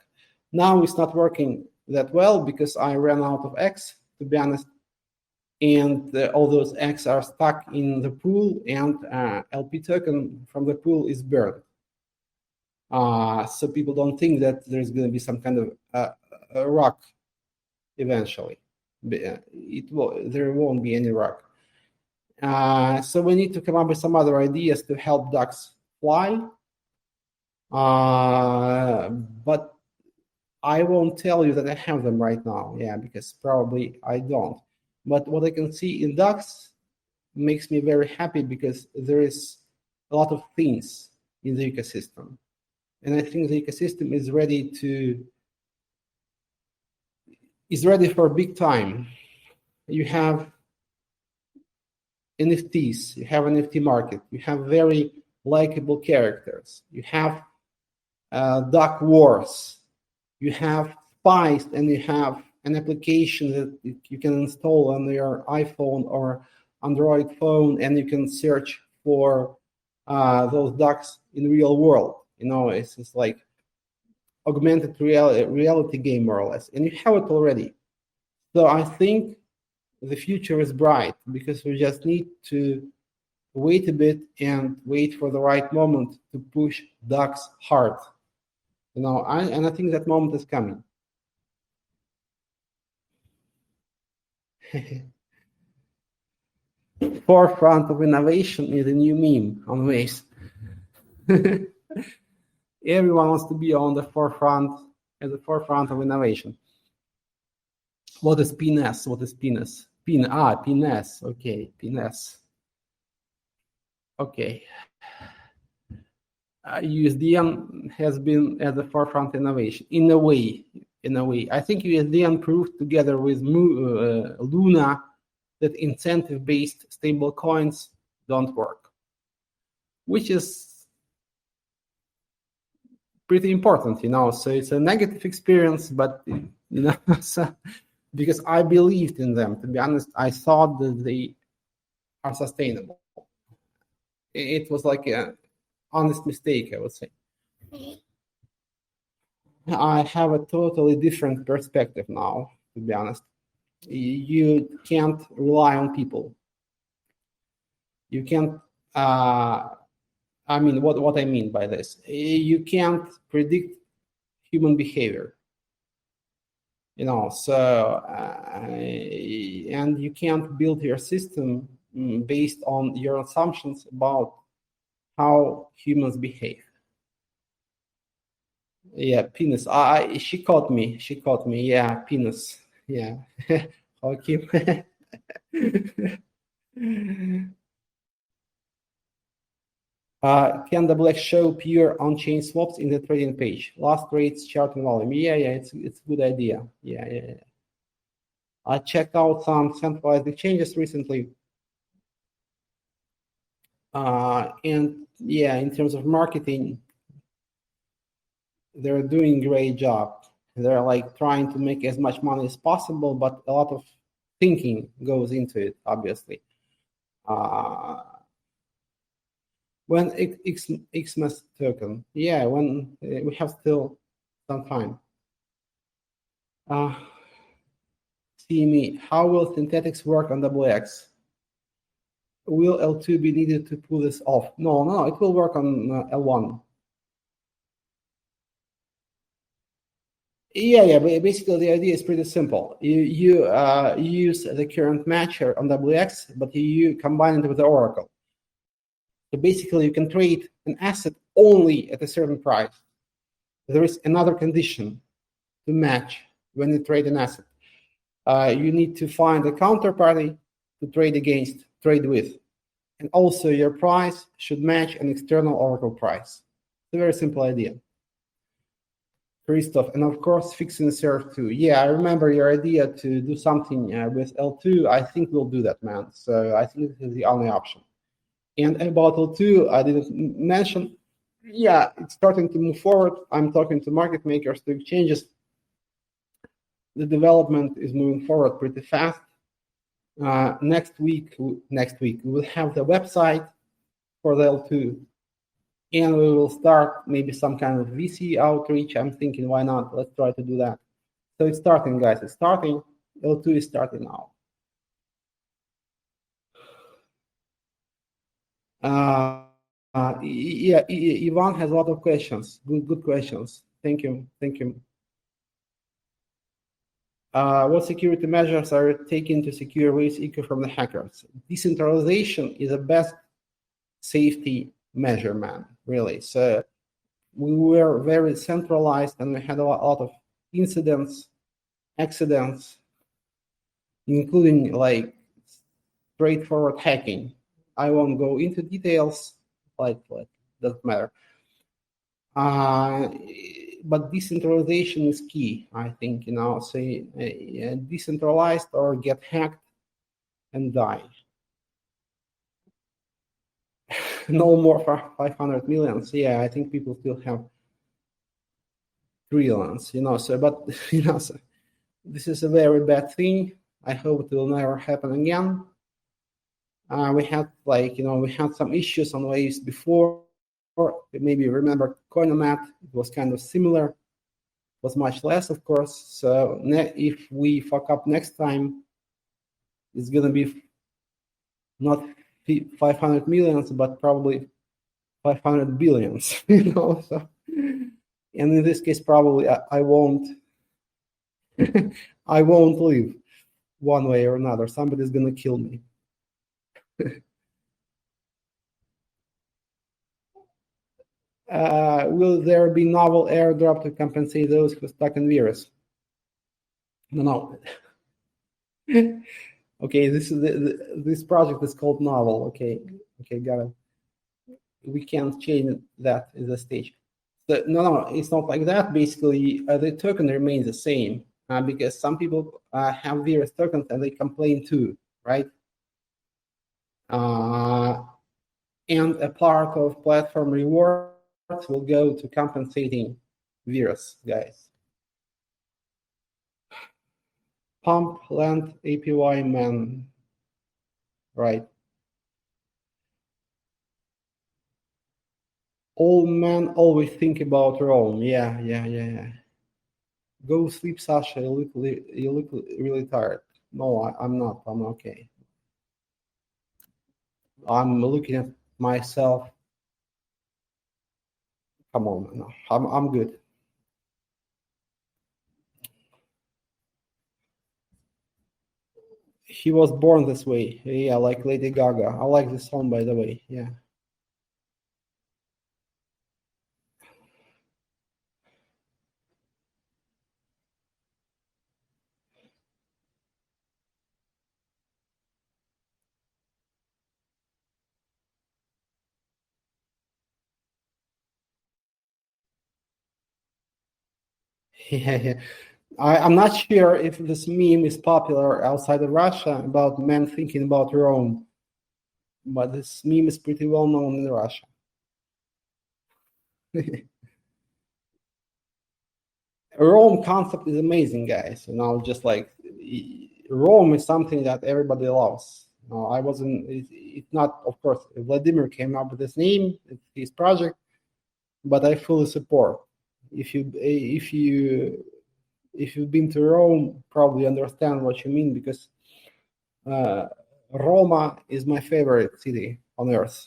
Now it's not working that well because I ran out of eggs, to be honest, and all those eggs are stuck in the pool, and LP token from the pool is burned. So people don't think that there's going to be some kind of a rock eventually. There won't be any rock. So we need to come up with some other ideas to help ducks fly. But I won't tell you that I have them right now, because probably I don't. But what I can see in ducks makes me very happy because there is a lot of things in the ecosystem. And I think the ecosystem is ready for big time. You have NFTs, you have an NFT market, you have very likable characters, you have duck wars, you have spies, and you have an application that you can install on your iPhone or Android phone, and you can search for those ducks in real world. It's just like augmented reality game, more or less, and you have it already. So I think the future is bright because we just need to wait a bit and wait for the right moment to push ducks hard. And I think that moment is coming. Forefront of innovation is a new meme on Waze. Everyone wants to be on the forefront, at the forefront of innovation. What is PNS? What is PNS? PNS. Okay, PNS. Okay. USDN has been at the forefront of innovation in a way. I think USDN proved together with Luna that incentive-based stable coins don't work, which is pretty important, So it's a negative experience, but so, because I believed in them. To be honest, I thought that they are sustainable. It was like an honest mistake, I would say. I have a totally different perspective now, to be honest. You can't rely on people. You can't, what I mean by this, you can't predict human behavior. So, and you can't build your system based on your assumptions about how humans behave. Yeah, penis. She caught me. Yeah, penis. Yeah. Okay. Can the Black show pure on-chain swaps in the trading page? Last rates, chart and volume. Yeah, it's a good idea. Yeah. I checked out some centralized exchanges recently. And yeah, in terms of marketing, they're doing a great job. They're like trying to make as much money as possible, but a lot of thinking goes into it, obviously. When Xmas token, yeah, when we have still some time. See me, how will synthetics work on WX? Will L2 be needed to pull this off? No, it will work on L1. Yeah, but basically the idea is pretty simple. You use the current matcher on WX, but you combine it with the Oracle. So basically you can trade an asset only at a certain price. There is another condition to match when you trade an asset. You need to find a counterparty to trade against, trade with. And also your price should match an external Oracle price. It's a very simple idea. Christoph, and of course, fix and serve too. Yeah, I remember your idea to do something with L2. I think we'll do that, man. So I think this is the only option. And about L2, I didn't mention, yeah, it's starting to move forward. I'm talking to market makers, to exchanges. The development is moving forward pretty fast. Next week, we will have the website for the L2. And we will start maybe some kind of VC outreach. I'm thinking, why not? Let's try to do that. So it's starting, guys. It's starting. L2 is starting now. Yeah, Ivan has a lot of questions. Good questions. Thank you. What security measures are taken to secure Waves eco from the hackers? Decentralization is the best safety measure, man, really. So we were very centralized and we had a lot of incidents, accidents, including like straightforward hacking. I won't go into details, like doesn't matter. But decentralization is key, I think, say decentralized or get hacked and die. No more for 500 millions. Yeah, I think people still have trillions, so, but, so this is a very bad thing. I hope it will never happen again. We had we had some issues on Waves before. Maybe remember Coinomat, it was kind of similar. It was much less, of course. So if we fuck up next time, it's gonna be not 500 millions, but probably 500 billions, So, and in this case, probably I won't, I won't live one way or another. Somebody's gonna kill me. Will there be novel airdrop to compensate those who stuck in virus? No. Okay, this project is called novel. Okay, got it. We can't change that at this stage. So, no, it's not like that. Basically, the token remains the same because some people have virus tokens and they complain too, right? And a part of platform rewards will go to compensating virus guys. Pump land APY man, right? All men always think about Rome. Yeah. Go sleep, Sasha. You look really tired. No, I'm not. I'm okay. I'm looking at myself. Come on, no, I'm good. He was born this way. Yeah, like Lady Gaga. I like this song, by the way. Yeah. Yeah. I'm not sure if this meme is popular outside of Russia about men thinking about Rome, but this meme is pretty well known in Russia. Rome concept is amazing, guys. Just like Rome is something that everybody loves. I wasn't. It's not, of course. Vladimir came up with this name. It's his project, but I fully support. If you've been to Rome, probably understand what you mean, because Roma is my favorite city on earth.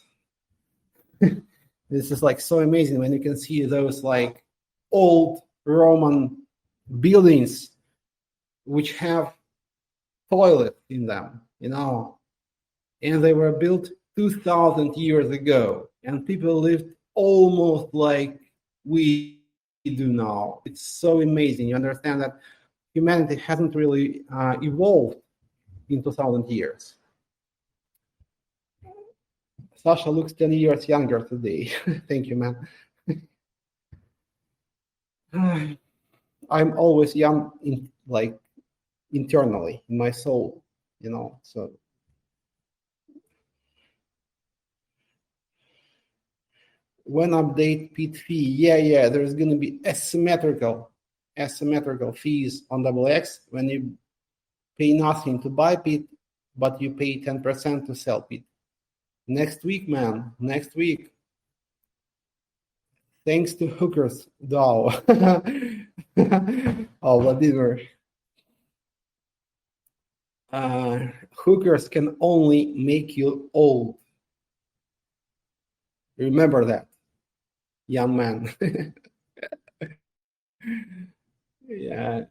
This is like so amazing when you can see those like old Roman buildings which have toilets in them, and they were built 2,000 years ago, and people lived almost like we do now. It's so amazing. You understand that humanity hasn't really evolved in 2,000 years. Sasha looks 10 years younger today. Thank you, man. I'm always young internally in my soul, so. When update PET fee? Yeah, there's going to be asymmetrical fees on XX when you pay nothing to buy PET, but you pay 10% to sell PET. Next week, man. Next week. Thanks to Hookers DAO. Oh, Vladimir. Hookers can only make you old. Remember that, young man. Yeah.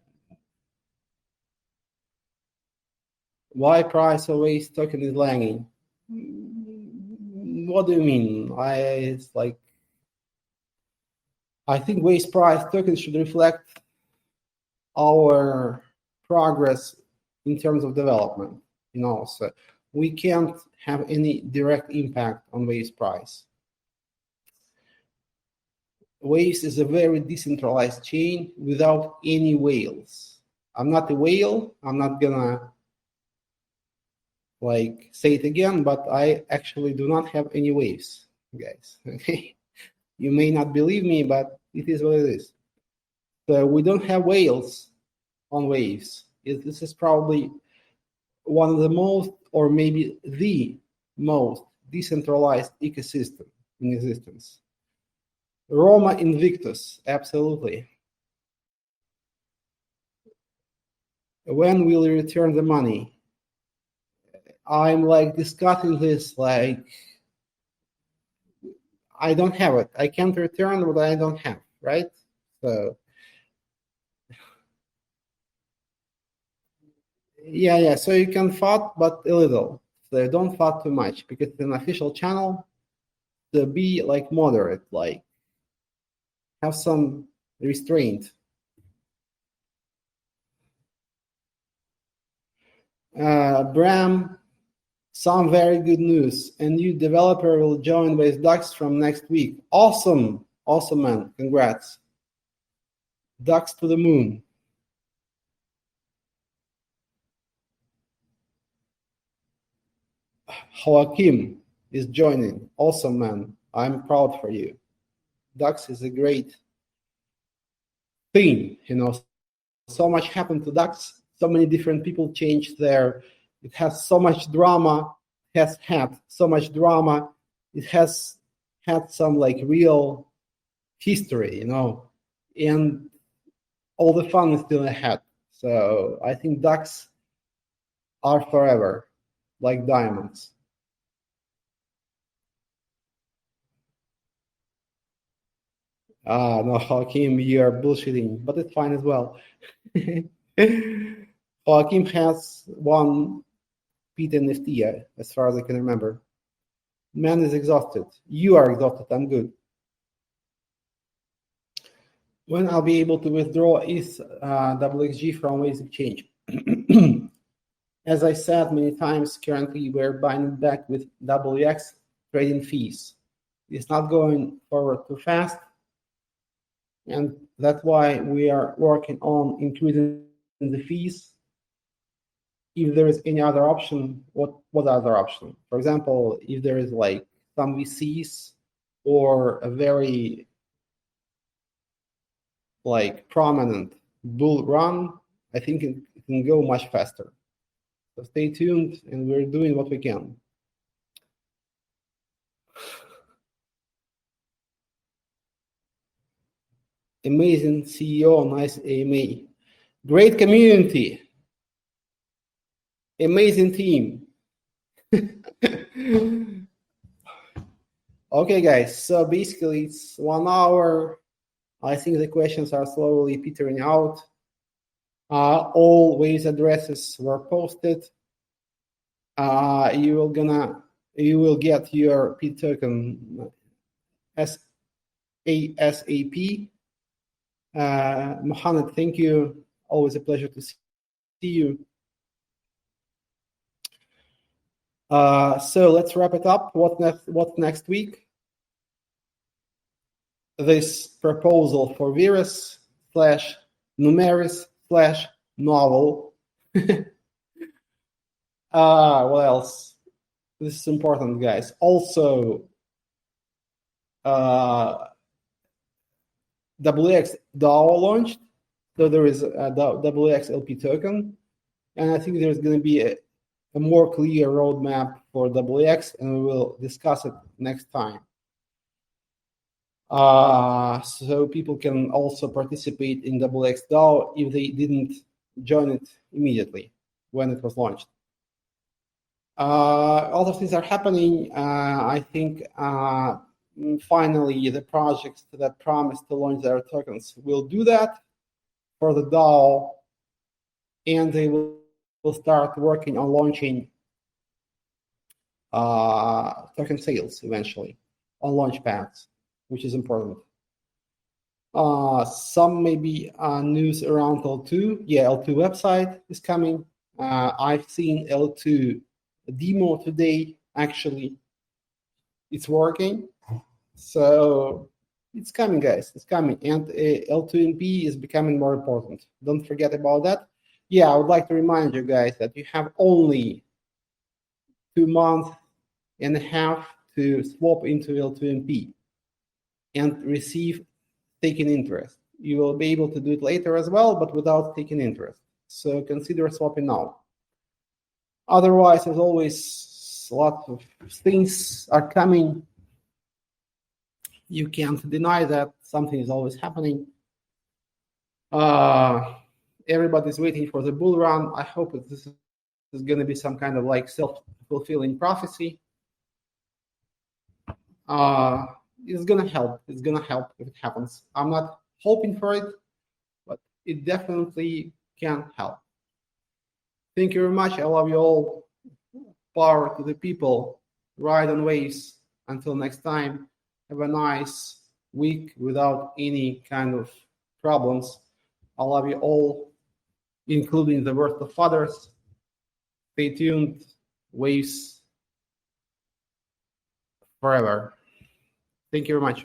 Why price of Waze token is lagging? What do you mean? I think Waze price token should reflect our progress in terms of development. So we can't have any direct impact on Waze price. Waze is a very decentralized chain without any whales. I'm not a whale. I'm not gonna say it again, but I actually do not have any waves, guys. Okay, you may not believe me, but it is what it is. So we don't have whales on waves. This is probably one of the most, or maybe the most decentralized ecosystem in existence. Roma Invictus, absolutely. When will you return the money? I'm discussing this, I don't have it. I can't return what I don't have, right? So yeah. So you can fought, but a little. So don't fought too much, because it's an official channel. So be moderate, have some restraint. Bram, some very good news. A new developer will join with Dux from next week. Awesome, man. Congrats. Dux to the moon. Joaquim is joining. Awesome, man. I'm proud for you. Dux is a great thing. So much happened to Dux. So many different people changed there. It has so much drama. Has had so much drama. It has had some real history, and all the fun is still ahead. So I think Ducks are forever, like diamonds. No, Joaquim, you are bullshitting, but it's fine as well. Joaquim has one PET NFT, as far as I can remember. Man is exhausted. You are exhausted. I'm good. When I'll be able to withdraw is WXG from Waves Exchange. As I said many times, currently we're buying back with WX trading fees. It's not going forward too fast. And that's why we are working on increasing the fees. If there is any other option, what other option? For example, if there is like some VCs or a very like prominent bull run, I think it can go much faster. So stay tuned, and we're doing what we can. Amazing CEO, nice AMA. Great community. Amazing team. Okay, guys, so basically it's 1 hour. I think the questions are slowly petering out. All Waves addresses were posted. You will get your P token ASAP. Mohammed, thank you. Always a pleasure to see you. So let's wrap it up. What next week? This proposal for Virus / Numeris / novel. What else? This is important, guys. Also, WX DAO launched, so there is a WX LP token, and I think there's going to be a more clear roadmap for WX, and we will discuss it next time. So people can also participate in WX DAO if they didn't join it immediately when it was launched. A lot of things are happening. I think finally the projects that promised to launch their tokens will do that for the DAO, and they will start working on launching token sales eventually on launch pads, which is important. Some maybe news around L2. Yeah, L2 website is coming. I've seen L2 demo today. Actually, it's working. So it's coming, guys. It's coming. And L2MP is becoming more important. Don't forget about that. Yeah, I would like to remind you guys that you have only 2.5 months to swap into L2MP and receive taken interest. You will be able to do it later as well, but without taking interest. So consider swapping now. Otherwise, as always, a lot of things are coming. You can't deny that something is always happening. Everybody's waiting for the bull run. I hope that this is going to be some kind of like self-fulfilling prophecy. It's going to help. It's going to help if it happens. I'm not hoping for it, but it definitely can help. Thank you very much. I love you all. Power to the people. Ride on waves. Until next time, have a nice week without any kind of problems. I love you all, including the worth of fathers. Stay tuned. Waves forever. Thank you very much.